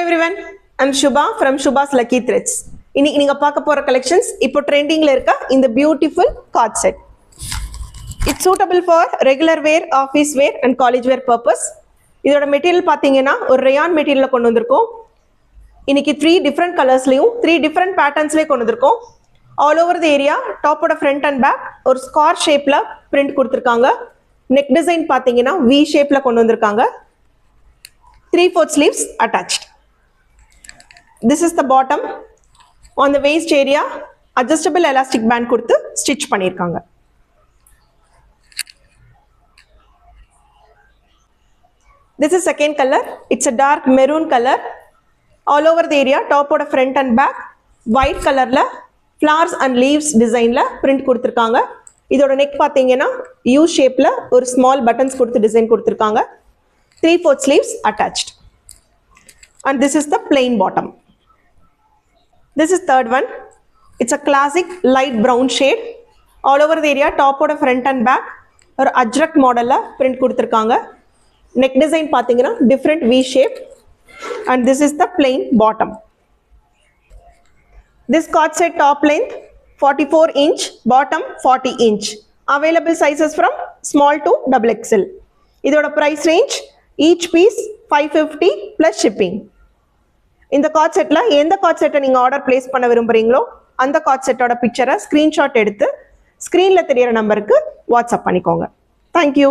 everyone, I'm Shubha from Shubha's Lucky Threads. இன்னைக்கு நீங்க பார்க்க போற collections இப்போ ட்ரெண்டிங்ல இருக்க இந்த beautiful cord set. It's suitable for regular wear, office wear and college wear purpose. இதோட மெட்டீரியல் பாத்தீங்கன்னா ஒரு ரயான் மெட்டீரியல்ல கொண்டு வந்திருக்கோம். இன்னைக்கு 3 different colorsலயும் 3 different patternsலயே கொண்டு வந்திருக்கோம். All over the area, top ஓட front and back ஒரு square shapeல print கொடுத்திருக்காங்க. Neck design பாத்தீங்கன்னா V shapeல கொண்டு வந்திருக்காங்க. 3/4 sleeves attached. This is the bottom. On the waist area, adjustable elastic band கொடுத்து stitch பண்ணிருக்காங்க. This is second color. It's a dark maroon color. All over the area, top ஓட front and back, white colorல flowers and leaves designல print கொடுத்திருக்காங்க. இதோட neck பாத்தீங்கன்னா U shapeல ஒரு small buttons கொடுத்து design கொடுத்திருக்காங்க. 3/4 sleeves attached. And this is the plain bottom. This is third one. It's a classic light brown shade. All over the area, top ஓட front and back ஒரு ajrak modelல print கொடுத்திருக்காங்க. Neck design பாத்தீங்கன்னா different V shape. And this is the plain bottom. This cord set top length 44 inch, bottom 40 inch. Available sizes from small to XXL. இதோட price range each piece 550 plus shipping. இந்த cord setல எந்த cord set நீங்க order place பண்ண விரும்புறீங்களோ அந்த cord setோட பிக்சரை screenshot எடுத்து ஸ்கிரீன்ல தெரியற நம்பருக்கு வாட்ஸ்அப் பண்ணிக்கோங்க. Thank you.